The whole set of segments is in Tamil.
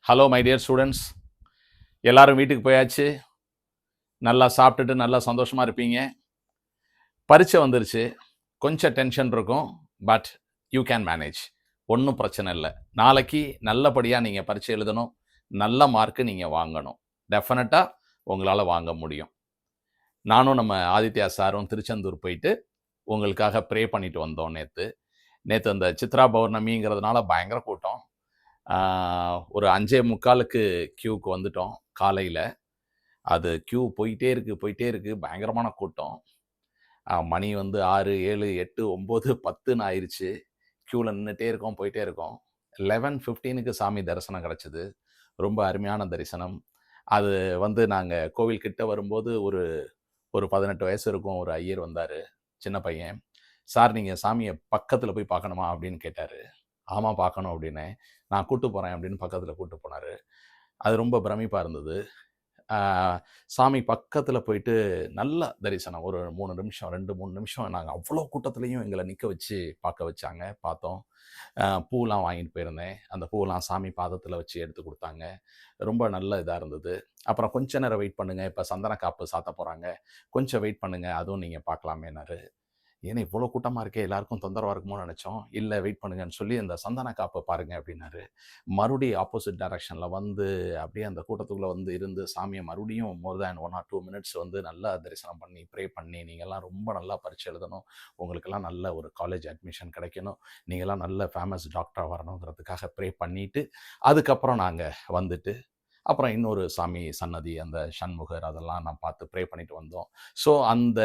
ஹலோ மை டியர் ஸ்டூடெண்ட்ஸ், எல்லாரும் வீட்டுக்கு போயாச்சு. நல்லா சாப்பிட்டுட்டு நல்லா சந்தோஷமாக இருப்பீங்க. பரீட்சை வந்துருச்சு. கொஞ்சம் டென்ஷன் இருக்கும். But you can manage. ஒன்றும் பிரச்சனை இல்லை. நாளைக்கு நல்லபடியாக நீங்கள் பரீட்சை எழுதணும். நல்ல மார்க்கு நீங்கள் வாங்கணும். டெஃபினட்டாக உங்களால் வாங்க முடியும். நானும் நம்ம ஆதித்யா சாரும் திருச்செந்தூர் போயிட்டு உங்களுக்காக ப்ரே பண்ணிட்டு வந்தோம் நேற்று. அந்த சித்ரா பௌர்ணமிங்கிறதுனால பயங்கர கூட்டம். ஒரு 5:45க்கு க்யூக்கு வந்துட்டோம் காலையில். அது க்யூ போயிட்டே இருக்குது, பயங்கரமான கூட்டம். மணி வந்து 6, 7, 8, 9, 10ன்னு ஆயிடுச்சு. க்யூவில் நின்றுட்டே இருக்கோம், போயிட்டே இருக்கோம். 11:15க்கு சாமி தரிசனம் கிடச்சிது. ரொம்ப அருமையான தரிசனம். அது வந்து நாங்கள் கோவில் கிட்ட வரும்போது ஒரு 18 வயசு இருக்கும், ஒரு ஐயர் வந்தார், சின்ன பையன். சார், நீங்கள் சாமியை பக்கத்தில் போய் பார்க்கணுமா அப்படின்னு கேட்டார். ஆமாம், பார்க்கணும் அப்படின்னேன். நான் கூட்டு போகிறேன் அப்படின்னு பக்கத்தில் கூட்டு போனார். அது ரொம்ப பிரமிப்பாக இருந்தது. சாமி பக்கத்தில் போயிட்டு நல்ல தரிசனம். ஒரு 3 நிமிஷம் 2-3 நிமிஷம் நாங்கள் அவ்வளோ கூட்டத்துலேயும் எங்களை நிற்க வச்சு பார்க்க வச்சாங்க. பார்த்தோம். பூலாம் வாங்கிட்டு போயிருந்தேன். அந்த பூலாம் சாமி பாதத்தில் வச்சு எடுத்து கொடுத்தாங்க. ரொம்ப நல்ல இதாக இருந்தது. அப்புறம் கொஞ்ச நேரம் வெயிட் பண்ணுங்கள், இப்போ சந்தன காப்பு சாத்த போகிறாங்க, கொஞ்சம் வெயிட் பண்ணுங்கள், அதுவும் நீங்கள் பார்க்கலாமேனாரு. ஏன்னா இவ்வளோ கூட்டமாக இருக்கே, எல்லாருக்கும் தொந்தரவாக இருக்குமோன்னு நினச்சோம். இல்லை, வெயிட் பண்ணுங்கன்னு சொல்லி இந்த சந்தன காப்பை பாருங்கள் அப்படின்னாரு. மறுபடியும் ஆப்போசிட் டைரக்ஷனில் வந்து அப்படியே அந்த கூட்டத்துக்குள்ளே வந்து இருந்து சாமியை மறுபடியும் மோர் தேன் 1 or 2 மினிட்ஸ் வந்து நல்லா தரிசனம் பண்ணி ப்ரே பண்ணி, நீங்கள்லாம் ரொம்ப நல்லா பரீட்சை எழுதணும், உங்களுக்கெல்லாம் நல்ல ஒரு காலேஜ் அட்மிஷன் கிடைக்கணும், நீங்கள்லாம் நல்ல ஃபேமஸ் டாக்டராக வரணுங்கிறதுக்காக ப்ரே பண்ணிவிட்டு அதுக்கப்புறம் நாங்கள் வந்துட்டு அப்புறம் இன்னொரு சாமி சன்னதி, அந்த சண்முகர், அதெல்லாம் நான் பார்த்து ப்ரே பண்ணிட்டு வந்தோம். ஸோ அந்த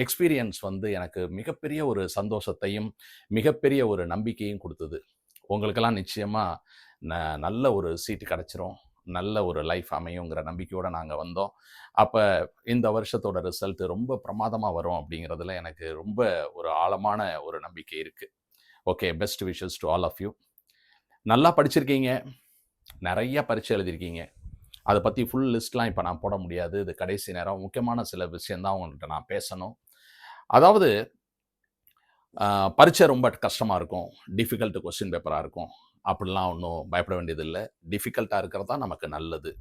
எக்ஸ்பீரியன்ஸ் வந்து எனக்கு மிகப்பெரிய ஒரு சந்தோஷத்தையும் மிகப்பெரிய ஒரு நம்பிக்கையும் கொடுத்தது. உங்களுக்கெல்லாம் நிச்சயமாக நல்ல ஒரு சீட்டு கிடச்சிரும், நல்ல ஒரு லைஃப் அமையுங்கிற நம்பிக்கையோடு நாங்கள் வந்தோம். அப்போ இந்த வருஷத்தோட ரிசல்ட் ரொம்ப பிரமாதமாக வரும் அப்படிங்கிறதுல எனக்கு ரொம்ப ஒரு ஆழமான ஒரு நம்பிக்கை இருக்குது. Okay, best wishes to all of you. நல்லா படிச்சிருக்கீங்க, நிறைய பரீட்சை எழுதியிருக்கீங்க. அதை பற்றி ஃபுல் லிஸ்ட்லாம் இப்போ நான் போட முடியாது, இது கடைசி நேரம். முக்கியமான சில விஷயந்தான் உங்கள்கிட்ட நான் பேசணும். அதாவது பரீட்சை ரொம்ப கஷ்டமாக இருக்கும், டிஃபிகல்ட் கொஸ்டின் பேப்பராக இருக்கும். அப்படிலாம் ஒன்றும் பயப்பட வேண்டியதில்லை. டிஃபிகல்ட்டாக இருக்கிறது தான் நமக்கு நல்லது.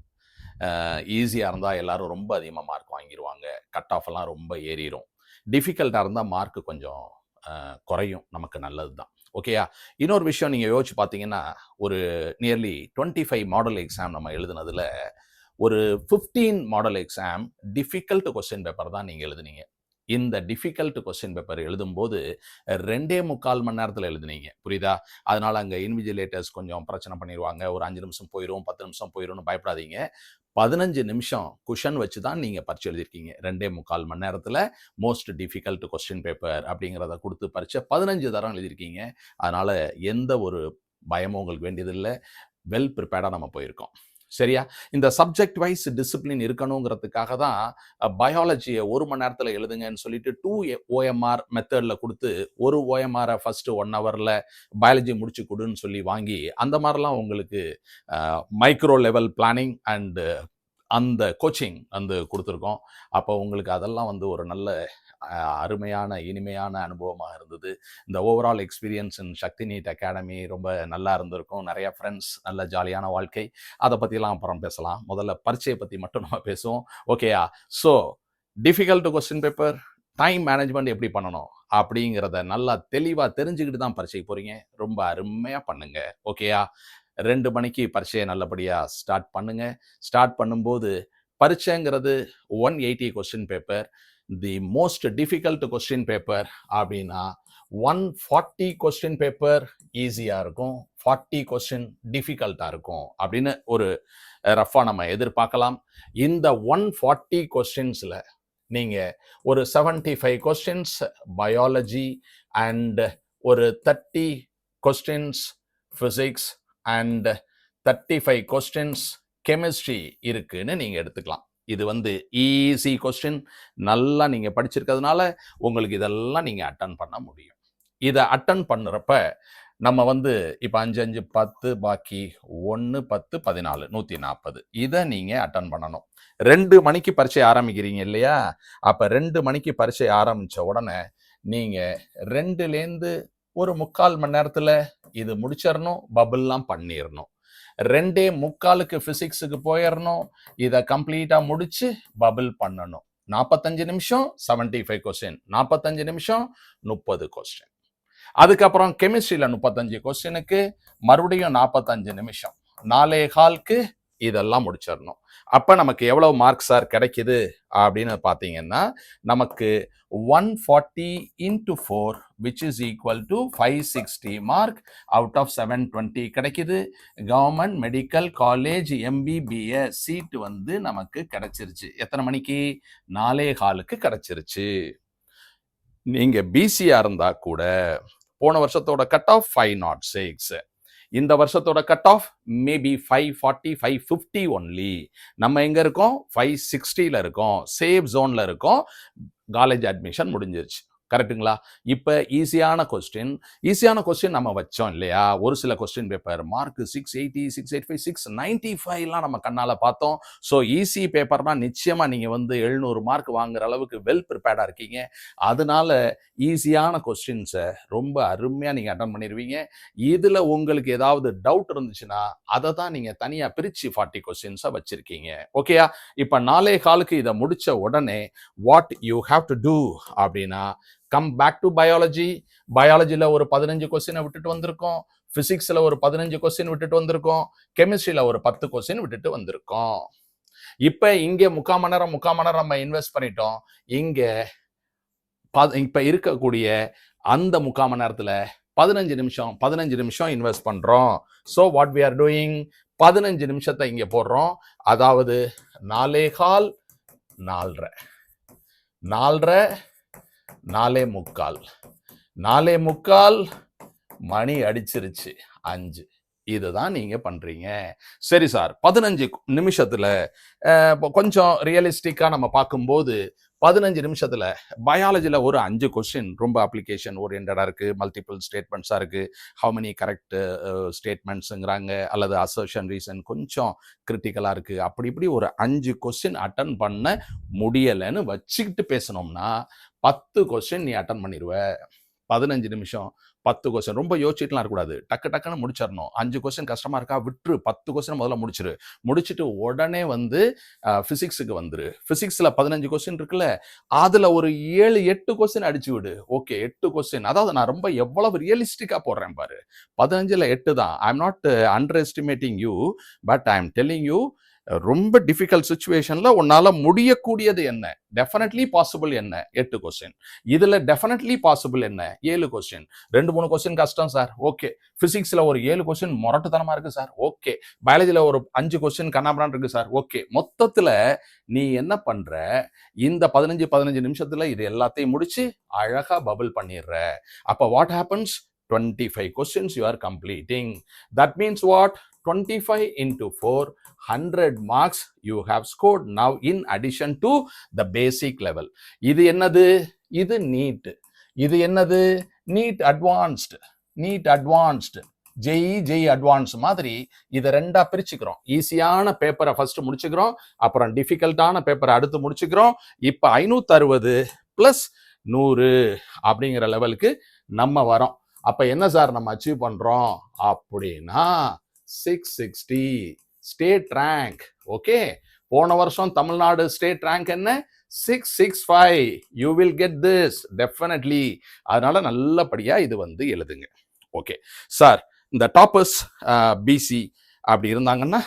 ஈஸியாக இருந்தால் எல்லோரும் ரொம்ப அதிகமாக மார்க் வாங்கிடுவாங்க, கட் ஆஃப் எல்லாம் ரொம்ப ஏறிடும். டிஃபிகல்ட்டாக இருந்தால் மார்க்கு கொஞ்சம் குறையும், நமக்கு நல்லது தான். ஓகேயா? இன்னொரு விஷயம் நீங்கள் யோசிச்சு பார்த்தீங்கன்னா, ஒரு நியர்லி 25 மாடல் எக்ஸாம் நம்ம எழுதுனதில் ஒரு 15 model exam difficult question paper தான் நீங்கள் எழுதுனீங்க. இந்த டிஃபிகல்ட் கொஸ்டின் பேப்பர் எழுதும்போது 2.25 மணி நேரத்தில் எழுதுனீங்க, புரியுதா? அதனால் அங்கே இன்விஜிலேட்டர்ஸ் கொஞ்சம் பிரச்சனை பண்ணிடுவாங்க, ஒரு 5 நிமிஷம் போயிடும், 10 நிமிஷம் போயிடும்னு பயப்படாதீங்க. 15 நிமிஷம் குஷன் வச்சு தான் நீங்கள் பரீட்சை எழுதியிருக்கீங்க. 2.25 மணி நேரத்தில் மோஸ்ட் டிஃபிகல்ட் கொஸ்டின் பேப்பர் அப்படிங்கிறத கொடுத்து பரீட்சை 15 தரம் எழுதியிருக்கீங்க. அதனால் எந்த ஒரு பயமும் உங்களுக்கு வேண்டியதில்லை. வெல் ப்ரிப்பேர்டாக நம்ம போயிருக்கோம். சரியா? இந்த சப்ஜெக்ட் வைஸ் டிசிப்ளின் இருக்கணுங்கிறதுக்காக தான் பயாலஜியை 1 மணி நேரத்தில் எழுதுங்கன்னு சொல்லிட்டு 2 OMR மெத்தடில் கொடுத்து, ஒரு OMR ஃபஸ்ட்டு 1 ஹவரில் பயாலஜி முடிச்சு கொடுன்னு சொல்லி வாங்கி, அந்த மாதிரிலாம் உங்களுக்கு மைக்ரோ லெவல் பிளானிங் அண்டு அந்த கோச்சிங் வந்து கொடுத்துருக்கோம். அப்போ உங்களுக்கு அதெல்லாம் வந்து ஒரு நல்ல அருமையான இனிமையான அனுபவமாக இருந்தது. இந்த overall experience in Sakthi NEET academy ரொம்ப நல்லா இருந்திருக்கும். நிறைய ஃப்ரெண்ட்ஸ், நல்ல ஜாலியான வாழ்க்கை. அதை பற்றிலாம் அப்புறம் பேசலாம். முதல்ல பரீட்சையை பற்றி மட்டும் நம்ம பேசுவோம். ஓகேயா? So difficult question paper, time management எப்படி பண்ணணும் அப்படிங்கிறத நல்லா தெளிவாக தெரிஞ்சுக்கிட்டு தான் பரீட்சைக்கு போகிறீங்க. ரொம்ப அருமையாக பண்ணுங்க. ஓகேயா? 2 மணிக்கு பரீட்சையை நல்லபடியாக ஸ்டார்ட் பண்ணுங்க. ஸ்டார்ட் பண்ணும்போது பரீட்சைங்கிறது 180 question paper. The most difficult question paper அப்படின்னா 140 கொஸ்டின் பேப்பர் ஈஸியாக இருக்கும், 40 கொஸ்டின் டிஃபிகல்ட்டாக இருக்கும் அப்படின்னு ஒரு ரஃபாக நம்ம எதிர்பார்க்கலாம். இந்த 140 கொஸ்டின்ஸில் நீங்கள் ஒரு 75 கொஸ்டின்ஸ் பயாலஜி அண்ட் ஒரு 30 questions physics and 35 questions chemistry இருக்குன்னு நீங்கள் எடுத்துக்கலாம். இது வந்து ஈஸி கொஸ்டின். நல்லா நீங்கள் படிச்சிருக்கிறதுனால உங்களுக்கு இதெல்லாம் நீங்கள் அட்டன் பண்ண முடியும். இதை அட்டன் பண்ணுறப்ப நம்ம வந்து இப்போ 5, 5, 10 பாக்கி 1, 10, 14, 140 இதை நீங்கள் அட்டன் பண்ணணும். 2 மணிக்கு பரீட்சை ஆரம்பிக்கிறீங்க இல்லையா? அப்போ 2 மணிக்கு பரீட்சை ஆரம்பித்த உடனே நீங்கள் 2லேருந்து ஒரு 3/4 மணி நேரத்தில் இது முடிச்சிடணும், பபுல்லாம் பண்ணிடணும். 2:45க்கு பிசிக்ஸுக்கு போயிடணும். இதை கம்ப்ளீட்டா முடிச்சு பபிள் பண்ணணும். 45 நிமிஷம் 75 கொஸ்டின், 45 நிமிஷம் 30 கொஸ்டின். அதுக்கப்புறம் கெமிஸ்ட்ரியில 35 கொஸ்டினுக்கு மறுபடியும் 45 நிமிஷம், 4:15க்கு இதெல்லாம் முடிச்சிடணும். அப்ப நமக்கு எவ்வளவு மார்க் சார் கிடைக்குது அப்படின்னு பாத்தீங்கன்னா, நமக்கு 140 into 4 which is equal to 560 mark out of 720 கிடைக்குது. Government medical college MBBS seat வந்து நமக்கு கிடைச்சிருச்சு. எத்தனை மணிக்கு? 4:15க்கு கிடைச்சிருச்சு. நீங்க பிசியா இருந்தா கூட போன வருஷத்தோட கட் ஆஃப் 506, இந்த வருஷத்தோட கட் ஆஃப் மேபி 540 550 ஒன்லி. நம்ம எங்க இருக்கோம்? 560ல இருக்கோம், சேஃப் ஜோன்ல இருக்கோம். காலேஜ் அட்மிஷன் முடிஞ்சிருச்சு. கரெக்டுங்களா? இப்போ ஈஸியான கொஸ்டின் நம்ம வச்சோம் இல்லையா? ஒரு சில கொஸ்டின் பேப்பர் மார்க் 680 685 695 நம்ம கண்ணால பார்த்தோம். ஸோ ஈஸி பேப்பர்னா நிச்சயமா நீங்க வந்து 700 மார்க் வாங்குற அளவுக்கு வெல் ப்ரிப்பேர்டா இருக்கீங்க. அதனால ஈஸியான கொஸ்டின்ஸை ரொம்ப அருமையா நீங்க அட்டன் பண்ணிடுவீங்க. இதுல உங்களுக்கு ஏதாவது டவுட் இருந்துச்சுன்னா அதை தான் நீங்க தனியா பிரிச்சு 40 கொஸ்டின்ஸை வச்சிருக்கீங்க. ஓகேயா? இப்போ 4:15க்கு இதை முடிச்ச உடனே what you have to do அப்படின்னா, கம் பேக் டு பயாலஜில ஒரு 15 கொஸ்டினை விட்டுட்டு வந்திருக்கோம், பிசிக்ஸ்ல ஒரு 15 கொஸ்டின் விட்டுட்டு வந்திருக்கோம், கெமிஸ்ட்ரியில ஒரு 10 கொஸ்டின் விட்டுட்டு வந்திருக்கோம். இப்ப இங்க 3/4 மணி நேரம் நம்ம இன்வெஸ்ட் பண்ணிட்டோம். இங்க இப்ப இருக்கக்கூடிய அந்த 3/4 மணி நேரத்துல 15 நிமிஷம் இன்வெஸ்ட் பண்றோம். So what we are doing, 15 நிமிஷத்தை இங்க போடுறோம். அதாவது 4:15 4:30 4:45 4:45 மணி அடிச்சிருச்சு 5. இதுதான் நீங்க பண்றீங்க. சரி சார், 15 நிமிஷத்துல கொஞ்சம் ரியலிஸ்டிக்கா நம்ம பார்க்கும்போது 15 நிமிஷத்துல பயாலஜில ஒரு 5 கொஸ்டின் ரொம்ப அப்ளிகேஷன் ஓரியன்டா இருக்கு, மல்டிபிள் ஸ்டேட்மெண்ட்ஸா இருக்கு, ஹவு மெனி கரெக்ட் ஸ்டேட்மெண்ட்ஸுங்கிறாங்க, அல்லது அசர்ஷன் ரீசன் கொஞ்சம் கிரிட்டிக்கலா இருக்கு. அப்படி இப்படி ஒரு 5 கொஸ்டின் அட்டன் பண்ண முடியலைன்னு வச்சுக்கிட்டு பேசணும்னா 10 கொஸ்டின் நீ அட்டன் பண்ணிடுவ. 15 நிமிஷம் 10 கொஸ்டின். ரொம்ப யோசிச்சுட்டுலாம் இருக்கக்கூடாது, டக்குன்னு முடிச்சிடணும். 5 கொஸ்டின் கஷ்டமா இருக்கா, விட்டுரு, 10 கொஸ்டின் முதல்ல முடிச்சுட்டு உடனே வந்து பிசிக்ஸுக்கு வந்துரு. பிசிக்ஸ்ல 15 கொஸ்டின் இருக்குல்ல, அதுல ஒரு 7-8 கொஸ்டின் அடிச்சு விடு. Okay, 8 question. அதாவது நான் ரொம்ப எவ்வளவு ரியலிஸ்டிக்கா போடுறேன் பாரு. 15ல 8 தான். I am not under estimating you, but I am telling you, ரொம்ப டிஃபிகல்ட் சுச்சுவேஷன்ல உன்னால முடியக்கூடியது என்ன, டெஃபினெட்லி பாசிபிள் என்ன, 8 கொஸ்டின். இதுல டெஃபினெட்லி பாசிபிள் என்ன, 7 கொஸ்டின். 2-3 கொஸ்டின் கஷ்டம் சார், ஓகே. பிசிக்ஸ்ல ஒரு 7 கொஸ்டின் முரட்டுத்தனமா இருக்கு சார், ஓகே. பயாலஜில ஒரு 5 கொஸ்டின் கண்ணாபுரான் இருக்கு சார், ஓகே. மொத்தத்துல நீ என்ன பண்ற, இந்த 15 நிமிஷத்துல இது எல்லாத்தையும் முடிச்சு அழகா பபிள் பண்ணிடுற. அப்ப what happens, 25 questions you are completing. That means what? 25 into 4, 100 marks you have scored now in addition to the basic level. இது என்னது? இது நீட். இது என்னது? NEET advanced. ஜெய் அட்வான்ஸ் மாதிரி இதை 2ஆ பிரிச்சுக்கிறோம். ஈஸியான பேப்பரை ஃபர்ஸ்ட் முடிச்சுக்கிறோம், அப்புறம் டிஃபிகல்ட்டான பேப்பரை அடுத்து முடிச்சுக்கிறோம். இப்போ 560 + 100 அப்படிங்கிற லெவலுக்கு நம்ம வரோம். அப்ப என்ன சார் நம்ம அச்சீவ் பண்றோம் அப்படின்னா 660 ஸ்டேட் ரேங்க். ஓகே, போன வருஷம் தமிழ்நாடு ஸ்டேட் ரேங்க் என்ன? 665. You will get this definitely. அதனால நல்லபடியா இது வந்து எழுதுங்க. ஓகே சார், இந்த டாப்பர்ஸ் பிசி அப்படி இருந்தாங்கன்னா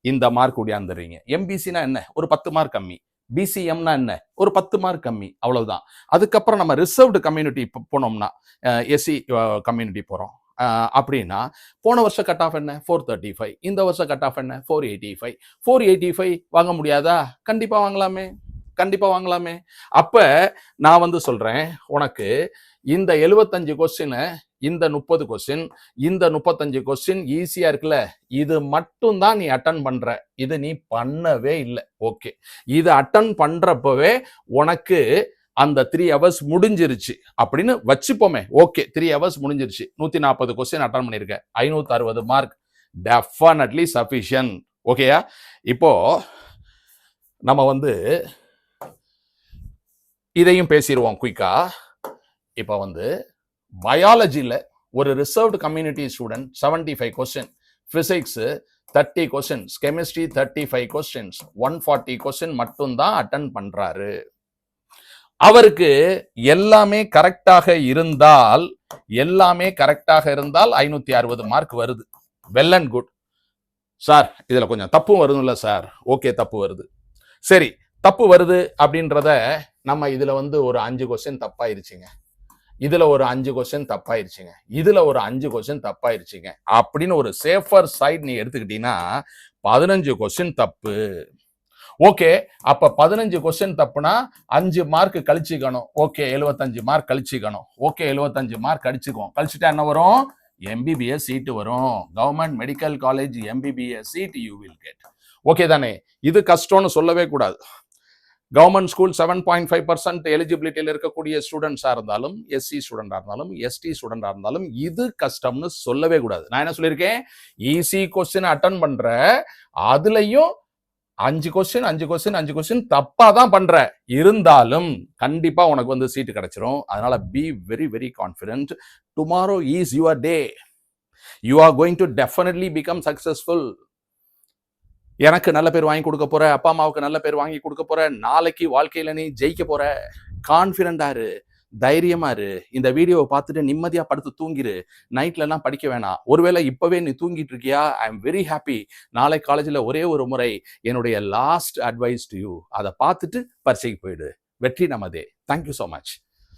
இந்த மார்க் உடையாந்துடுறீங்க. எம்பிசினா என்ன? ஒரு 10 மார்க் கம்மி. பிசிஎம்னா என்ன? ஒரு 10 மார்க் கம்மி, அவ்வளவுதான். அதுக்கப்புறம் நம்ம ரிசர்வ்டு கம்யூனிட்டி போனோம்னா, எஸ்சி கம்யூனிட்டி போறோம் அப்படின்னா, போன வருஷம் கட் ஆஃப் என்ன? 435. இந்த வருஷம் கட் ஆஃப் என்ன? 485. 485 வாங்க முடியாதா? கண்டிப்பா வாங்கலாமே. அப்ப நான் வந்து சொல்றேன், உனக்கு இந்த 75 கொஸ்டின், இந்த 30 கொஸ்டின், இந்த 35 கொஸ்டின் ஈஸியா இருக்குல்ல, இது மட்டும் தான் நீ அட்டன் பண்ற. இது நீ பண்ணவே இல்லை. ஓகே, இது அட்டன் பண்றப்பவே உனக்கு அந்த 3 hours முடிஞ்சிருச்சு அப்படின்னு வச்சுப்போமே. ஓகே, 3 hours முடிஞ்சிருச்சு, 140 கொஸ்டின் அட்டன் பண்ணிருக்க, 560 மார்க் டெஃபினெட்லி சஃபிஷியன்ட். ஓகேயா? இப்போ நம்ம வந்து இதையும் பேசிடுவோம் குயிக்கா. இப்போ வந்து பயாலஜியில் ஒரு reserved community student 75 question, physics 30 questions, chemistry 35 questions, 140 question மட்டும்தான் அட்டன் பண்றாரு. அவருக்கு எல்லாமே கரெக்டாக இருந்தால் 560 மார்க் வருது. Well and good. சார் இதுல கொஞ்சம் தப்பு வருதுல்ல சார்? ஓகே, தப்பு வருது. சரி, தப்பு வருது அப்படின்றத நம்ம இதுல ஒரு 5 கொஸ்டின் தப்பாயிருச்சுங்க, இதுல ஒரு 5 கொஸ்டின் தப்பாயிருச்சுங்க, இதுல ஒரு 5 கொஸ்டின் தப்பாயிருச்சுங்க அப்படின்னு ஒரு சேஃபர் சைடு நீ எடுத்துக்கிட்டீங்கன்னா 15 கொஸ்டின் தப்பு. ஓகே, அப்ப 15 கொஸ்டின் தப்புனா 5 மார்க் கழிச்சுக்கணும். ஓகே, 75 மார்க் கழிச்சுக்கணும். ஓகே, 75 மார்க் கழிச்சுட்டா என்ன வரும்? எம்பிபிஎஸ் சீட்டு வரும். Government medical college MBBS seat you will get. Okay தானே? இது கஷ்டம்னு சொல்லவே கூடாது. கவர்மெண்ட் ஸ்கூல் 7.5% எலிஜிபிலிட்டியில் இருக்கக்கூடிய ஸ்டூடெண்ட்ஸா இருந்தாலும், எஸ்சி ஸ்டூடெண்டா இருந்தாலும், எஸ்டி ஸ்டூடெண்டா இருந்தாலும் இது கஷ்டம்னு சொல்லவே கூடாது. நான் என்ன சொல்லியிருக்கேன்? ஈஸி கொஸ்டின் அட்டன் பண்ற, அதுலயும் 5 கொஸ்டின் தப்பா தான் பண்ற, இருந்தாலும் கண்டிப்பா உனக்கு சீட்டு கிடைச்சிரும். அதனால be very very confident. Tomorrow is your day. You are going to definitely become successful. எனக்கு நல்ல பேர் வாங்கி கொடுக்க போற, அப்பா அம்மாவுக்கு நல்ல பேர் வாங்கி கொடுக்க போற, நாளைக்கு வாழ்க்கையில நீ ஜெயிக்க போற. கான்ஃபிடென்டா இரு, தைரியமா இரு. இந்த வீடியோவை பார்த்துட்டு நிம்மதியா படுத்து தூங்கிரு. நைட்ல எல்லாம் படிக்க வேணாம். ஒருவேளை இப்பவே நீ தூங்கிட்டு இருக்கியா? I am very happy. நாளை காலேஜ்ல ஒரே ஒரு முறை என்னுடைய லாஸ்ட் அட்வைஸ் டு யூ, அதை பார்த்துட்டு பரீட்சைக்கு போயிடு. வெற்றி நமதே. Thank you so much.